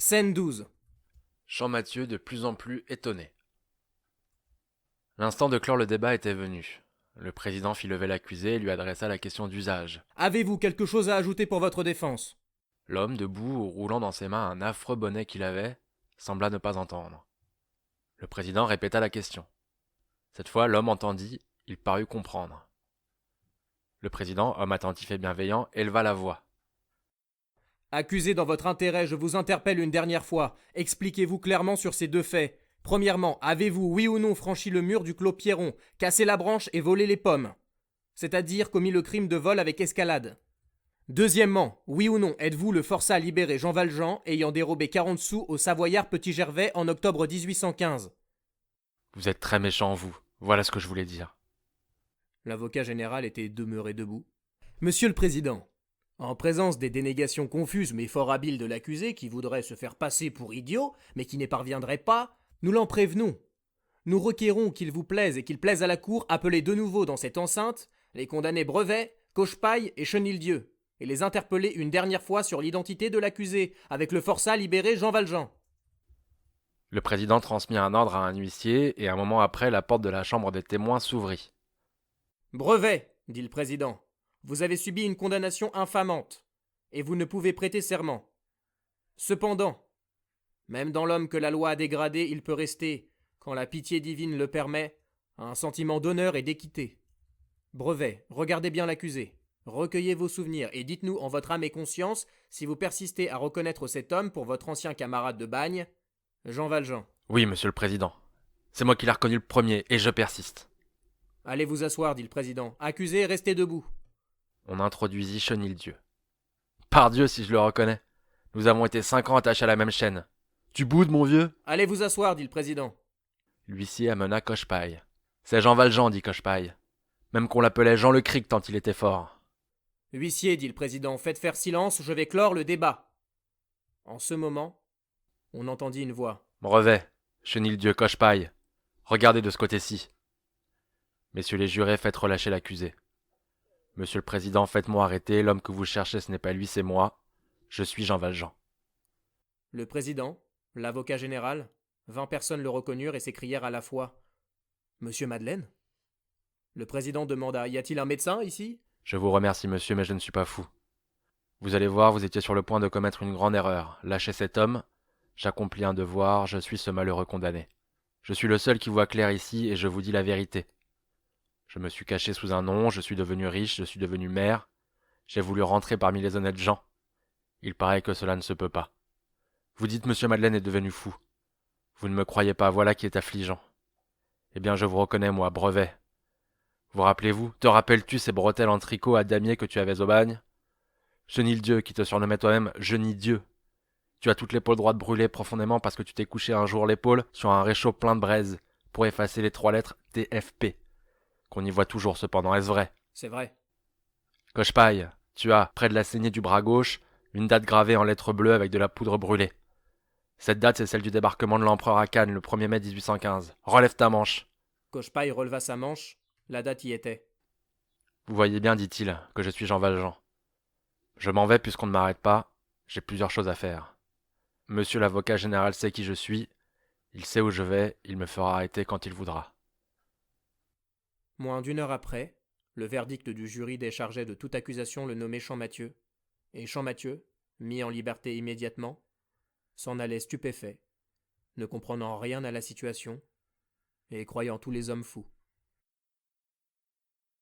Scène 12. Champmathieu de plus en plus étonné. L'instant de clore le débat était venu. Le président fit lever l'accusé et lui adressa la question d'usage. Avez-vous quelque chose à ajouter pour votre défense? L'homme, debout, roulant dans ses mains un affreux bonnet qu'il avait, sembla ne pas entendre. Le président répéta la question. Cette fois, l'homme entendit, il parut comprendre. Le président, homme attentif et bienveillant, éleva la voix. Accusé, dans votre intérêt, je vous interpelle une dernière fois. Expliquez-vous clairement sur ces deux faits. Premièrement, avez-vous, oui ou non, franchi le mur du clos Pierron, cassé la branche et volé les pommes? C'est-à-dire commis le crime de vol avec escalade. Deuxièmement, oui ou non, êtes-vous le forçat libéré Jean Valjean ayant dérobé 40 sous au Savoyard Petit Gervais en octobre 1815? Vous êtes très méchant, vous. Voilà ce que je voulais dire. L'avocat général était demeuré debout. Monsieur le Président, en présence des dénégations confuses mais fort habiles de l'accusé qui voudrait se faire passer pour idiot, mais qui n'y parviendrait pas, nous l'en prévenons. Nous requérons qu'il vous plaise et qu'il plaise à la Cour appeler de nouveau dans cette enceinte les condamnés Brevet, Cochepaille et Chenildieu, et les interpeller une dernière fois sur l'identité de l'accusé, avec le forçat libéré Jean Valjean. Le président transmit un ordre à un huissier et un moment après, la porte de la chambre des témoins s'ouvrit. Brevet, dit le président, vous avez subi une condamnation infamante, et vous ne pouvez prêter serment. Cependant, même dans l'homme que la loi a dégradé, il peut rester, quand la pitié divine le permet, un sentiment d'honneur et d'équité. Brevet, regardez bien l'accusé. Recueillez vos souvenirs et dites-nous en votre âme et conscience si vous persistez à reconnaître cet homme pour votre ancien camarade de bagne, Jean Valjean. Oui, monsieur le président. C'est moi qui l'ai reconnu le premier, et je persiste. Allez vous asseoir, dit le président. Accusé, restez debout. On introduisit Chenildieu. Pardieu, si je le reconnais. Nous avons été 5 ans attachés à la même chaîne. Tu boudes, mon vieux? Allez vous asseoir, dit le président. L'huissier amena Cochepaille. C'est Jean Valjean, dit Cochepaille. Même qu'on l'appelait Jean le Cric tant il était fort. Huissier, dit le président, faites faire silence, je vais clore le débat. En ce moment, on entendit une voix. Brevet, Chenildieu, Cochepaille. Regardez de ce côté-ci. Messieurs les jurés, faites relâcher l'accusé. Monsieur le président, faites-moi arrêter. L'homme que vous cherchez, ce n'est pas lui, c'est moi. Je suis Jean Valjean. Le président, l'avocat général, 20 personnes le reconnurent et s'écrièrent à la fois Monsieur Madeleine? Le président demanda Y a-t-il un médecin ici? Je vous remercie, monsieur, mais je ne suis pas fou. Vous allez voir, vous étiez sur le point de commettre une grande erreur. Lâchez cet homme. J'accomplis un devoir, je suis ce malheureux condamné. Je suis le seul qui voit clair ici et je vous dis la vérité. Je me suis caché sous un nom, je suis devenu riche, je suis devenu maire. J'ai voulu rentrer parmi les honnêtes gens. Il paraît que cela ne se peut pas. Vous dites monsieur Madeleine est devenu fou. Vous ne me croyez pas, voilà qui est affligeant. Eh bien, je vous reconnais, moi, Brevet. Vous rappelez-vous, te rappelles-tu ces bretelles en tricot à damier que tu avais au bagne? Chenildieu, qui te surnommait toi-même Genidieu. Tu as toute l'épaule droite brûlée profondément parce que tu t'es couché un jour l'épaule sur un réchaud plein de braise pour effacer les 3 lettres TFP. Qu'on y voit toujours cependant, est-ce vrai? C'est vrai. Cochepaille, tu as, près de la saignée du bras gauche, une date gravée en lettres bleues avec de la poudre brûlée. Cette date, c'est celle du débarquement de l'empereur à Cannes le 1er mai 1815. Relève ta manche. Cochepaille releva sa manche, la date y était. Vous voyez bien, dit-il, que je suis Jean Valjean. Je m'en vais puisqu'on ne m'arrête pas, j'ai plusieurs choses à faire. Monsieur l'avocat général sait qui je suis, il sait où je vais, il me fera arrêter quand il voudra. Moins d'une heure après, le verdict du jury déchargeait de toute accusation le nommé Champmathieu, et Champmathieu, mis en liberté immédiatement, s'en allait stupéfait, ne comprenant rien à la situation, et croyant tous les hommes fous.